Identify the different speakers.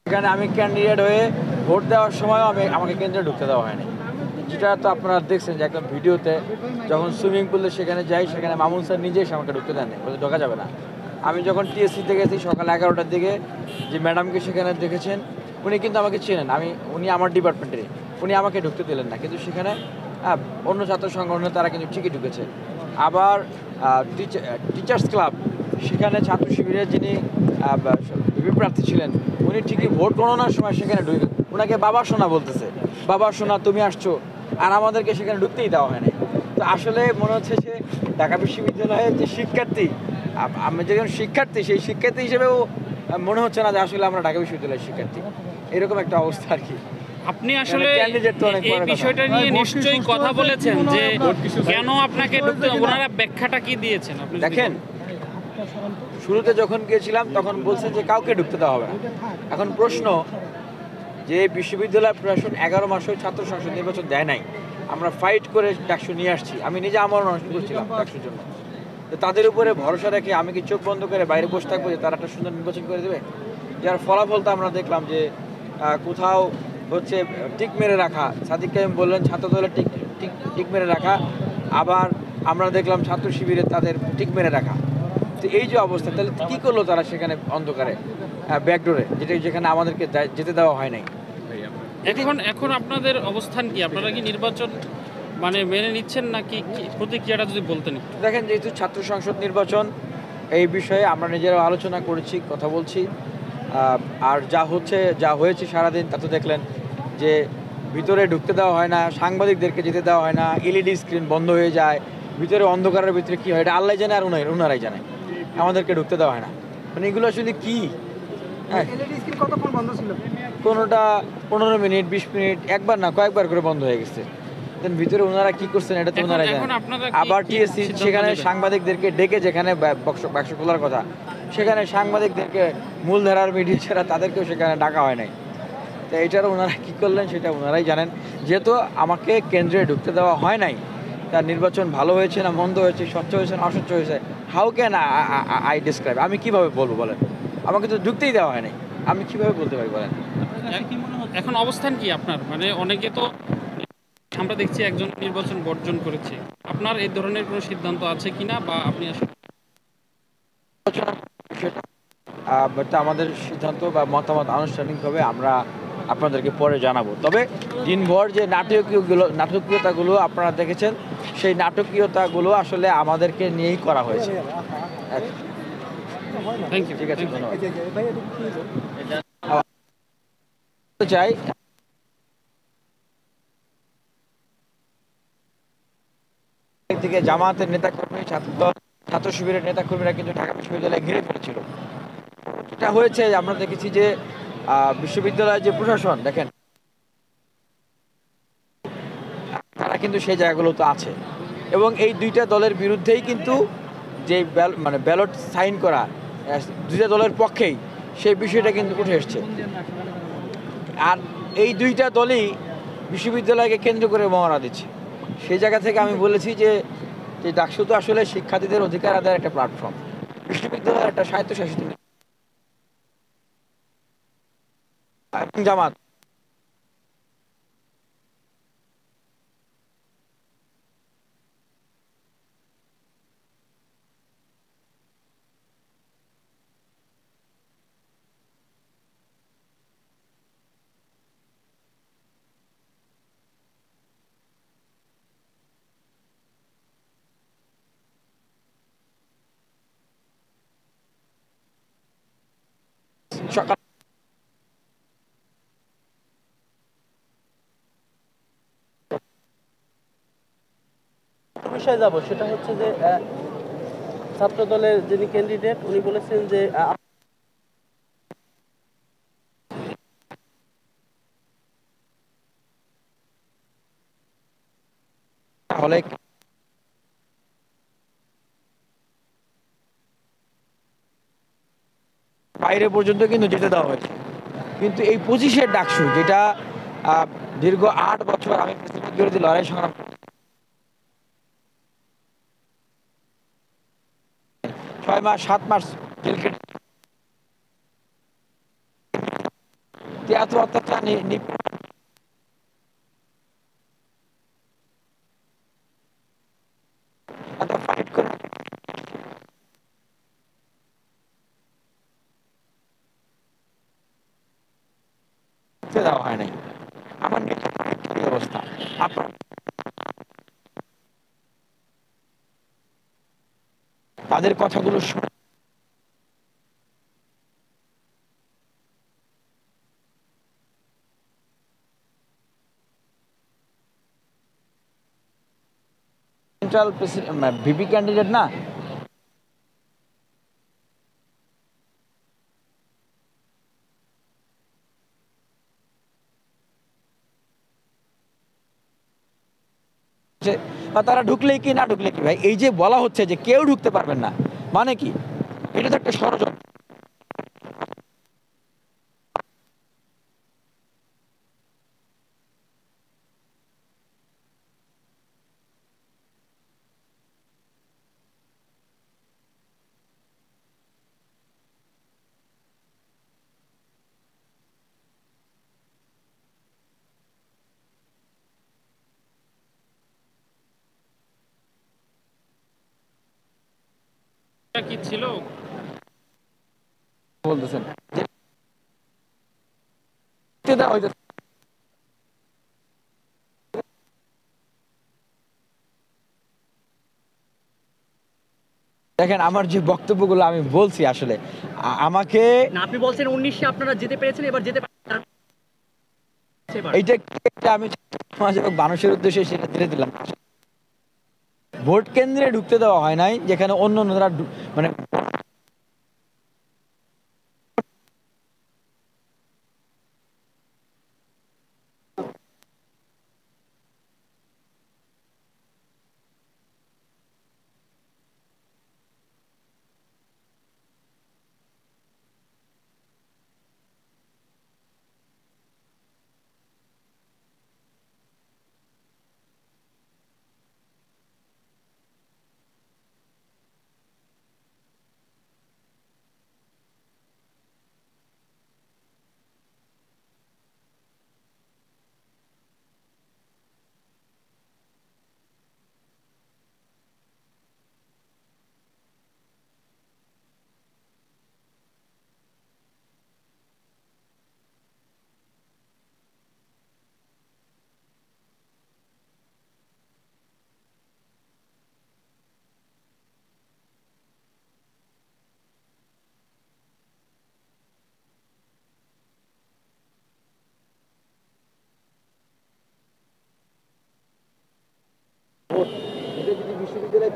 Speaker 1: এখানে আমি ক্যান্ডিডেট হয়ে ভোট দেওয়ার সময় আমাকে কেন্দ্রে ঢুকতে দেওয়া হয়নি, যেটা তো আপনারা দেখছেন যে একটা ভিডিওতে যখন সুইমিং পুলে সেখানে যাই, সেখানে মামুন স্যার নিজেই আমাকে ঢুকতে দেন নাই, বলে ঢোকা যাবে না। আমি যখন টিএসসিতে গেছি সকাল 11টার দিকে, যে ম্যাডামকে সেখানে দেখেছেন উনি কিন্তু আমাকে চেনেন, উনি আমার ডিপার্টমেন্টেরই, উনি আমাকে ঢুকতে দিলেন না, কিন্তু সেখানে অন্য ছাত্র সংগঠনে তারা কিন্তু ঠিকই ঢুকেছে। আবার টিচার্স ক্লাব, সেখানে ছাত্র শিবিরের যিনি প্রার্থী ছিলেন উনি ঠিকই ভোট গণনার সময় সেখানে ঢুকে ওনাকে বাবা সোনা বলতেছে, বাবা সোনা তুমি আসছো, আর আমাদেরকে সেখানে ঢুকতেই দেওয়া হয় না। তো আসলে মনে হচ্ছে যে ঢাকা বিশ্ববিদ্যালয়ের যে শিক্ষার্থী, আমি যখন শিক্ষার্থী, সেই শিক্ষার্থী হিসেবেও মনে হচ্ছে না যে আসলে আমরা ঢাকা বিশ্ববিদ্যালয়ের শিক্ষার্থী, এরকম একটা অবস্থা আর কি।
Speaker 2: আপনি আসলে এই বিষয়টা নিয়ে নিশ্চয়ই কথা বলেছেন যে কেন আপনাকে ঢুকতে, ওনারা ব্যাখ্যাটা কি দিয়েছেন আপনি
Speaker 1: দেখেন? শুরুতে যখন গিয়েছিলাম তখন বলছেন যে কাউকে ঢুকতে দেওয়া হবে না। এখন প্রশ্ন যে বিশ্ববিদ্যালয় প্রশাসন 11 মাসেও ছাত্র সংসদ নির্বাচন দেয় নাই, আমরা ফাইট করে ডাকসু নিয়ে আসছি, আমি নিজে আমার অনুষ্ঠান করছিলাম ডাকসুর জন্য, তো তাদের উপরে ভরসা রেখে আমি কি চোখ বন্ধ করে বাইরে বসে থাকবো যে তারা একটা সুন্দর নির্বাচন করে দেবে? যার ফলাফল তো আমরা দেখলাম যে কোথাও হচ্ছে টিক মেরে রাখা, সাদিক কাইম বললেন ছাত্র দলের টিক মেরে রাখা, আবার আমরা দেখলাম ছাত্র শিবিরে তাদের টিক মেরে রাখা। তো এই যে অবস্থা, তাহলে কী করলো তারা সেখানে অন্ধকারে ব্যাকডোরে, যেখানে আমাদেরকে যেতে দেওয়া হয় নাই।
Speaker 2: এখন আপনাদের অবস্থান কি? আপনারা কি নির্বাচন মানে মেনে নিচ্ছেন নাকি প্রতিক্রিয়াটা যদি বলতেন?
Speaker 1: দেখেন, যেহেতু ছাত্র সংসদ নির্বাচন, এই বিষয়ে আমরা নিজেরাও আলোচনা করেছি, কথা বলছি, আর যা হয়েছে সারাদিন তা তো দেখলেন যে ভিতরে ঢুকতে দেওয়া হয় না, সাংবাদিকদেরকে যেতে দেওয়া হয় না, এলইডি স্ক্রিন বন্ধ হয়ে যায়, ভিতরে অন্ধকারের ভিতরে কী হয় এটা আল্লাহ জানে আর ওনারাই জানে, আমাদেরকে ঢুকতে দেওয়া হয় না। মানে এগুলো আসলে কী? হ্যাঁ, কোনোটা 15 মিনিট, 20 মিনিট, একবার না কয়েকবার করে বন্ধ হয়ে গেছে। দেন ভিতরে ওনারা কি করছেন এটা তো ওনারাই জানেন। আবার টিএসসি সেখানে সাংবাদিকদেরকে ডেকে, যেখানে বাক্স খোলার কথা সেখানে সাংবাদিকদেরকে, মূলধারার মিডিয়া ছাড়া তাদেরকেও সেখানে ডাকা হয় নাই। তো এটারও ওনারা কী করলেন সেটা ওনারাই জানেন। যেহেতু আমাকে কেন্দ্রে ঢুকতে দেওয়া হয় নাই, তার নির্বাচন ভালো হয়েছে না মন্দ হয়েছে, স্বচ্ছ হয়েছে না অস্বচ্ছ হয়েছে, হাউ ক্যান আই ডিসক্রাইব? আমি কীভাবে বলবো বলেন? আমাকে তো ঢুকতেই দেওয়া হয় নাই, আমি কীভাবে বলতে পারি বলেন?
Speaker 2: এখন অবস্থান কি আপনার? মানে অনেকে তো আমরা দেখছি একজন নির্বাচন বর্জন করেছে, আপনার এই ধরনের কোনো সিদ্ধান্ত আছে কিনা, বা আপনি আসলে
Speaker 1: আমাদের সিদ্ধান্ত বা মতামত আনুষ্ঠানিকভাবে আমরা আপনাদেরকে পরে জানাবো। তবে দিনভর যে নাটকীয়তাগুলো আপনারা দেখেছেন, সেই নাটকীয়তাগুলো আসলে আমাদেরকে নিয়েই করা হয়েছে। ঠিক আছে, ধন্যবাদ। চাই থেকে জামায়াতের নেতাকর্মী, ছাত্র শিবিরের নেতাকর্মীরা কিন্তু ঢাকা বিশ্ববিদ্যালয়ে ঘিরে ফেলেছিল। এটা হয়েছে আমরা দেখেছি যে বিশ্ববিদ্যালয়ের যে প্রশাসন, দেখেন তারা কিন্তু সেই জায়গাগুলোতে আছে, এবং এই দুইটা দলের বিরুদ্ধেই কিন্তু যে মানে ব্যালট সাইন করা, দুইটা দলের পক্ষেই সেই বিষয়টা কিন্তু উঠে এসছে। আর এই দুইটা দলই বিশ্ববিদ্যালয়কে কেন্দ্র করে মহড়া দিচ্ছে। সেই জায়গা থেকে আমি বলেছি যে ডাকসু তো আসলে শিক্ষার্থীদের অধিকার আদায়ের একটা প্ল্যাটফর্ম, বিশ্ববিদ্যালয়ের একটা স্বায়ত্তশাসিত জামাত সকাল
Speaker 3: বিষয়ে যাব, সেটা হচ্ছে যে ছাত্র দলের যিনি ক্যান্ডিডেট উনি বলেছেন যে
Speaker 1: হলে বাইরে পর্যন্ত কিন্তু যেতে দেওয়া হয়েছে, কিন্তু এই 25-এর ডাকসু, যেটা দীর্ঘ 8 বছর আমি প্রেসিডেন্ট বিরোধী লড়াই সংগ্রাম 6 মাস 7 মাস জেল কেটে এত অত্যাচার এত ফাইট করে ঢুকতে দেওয়া হয় নাই। আমার নিজের এই অবস্থা। আপনার তাদের কথাগুলো শুনে সেন্ট্রাল ভিপি ক্যান্ডিডেট না, বা তারা ঢুকলেই কি না ঢুকলে কি ভাই, এই যে বলা হচ্ছে যে কেউ ঢুকতে পারবেন না, মানে কি? এটা তো একটা ষড়যন্ত্র।
Speaker 2: এটা কি ছিল?
Speaker 1: বলতেছেন যে ঢুকতে দেওয়া হইতেছে। দেখেন আমার যে বক্তব্যগুলো আমি বলছি আসলে আমাকে
Speaker 4: না, আপনি বলছেন 19-এ আপনারা যেতে পেরেছেন, এবার যেতে পারেন।
Speaker 1: এইটা এটা আমি সমাজসেবক মানুষের উদ্দেশ্যে সেটা ছেড়ে দিলাম। ভোট কেন্দ্রে ঢুকতে দেওয়া হয় নাই, যেখানে অন্য অন্যরা মানে এটা যদি বিশ্ববিদ্যালয়ে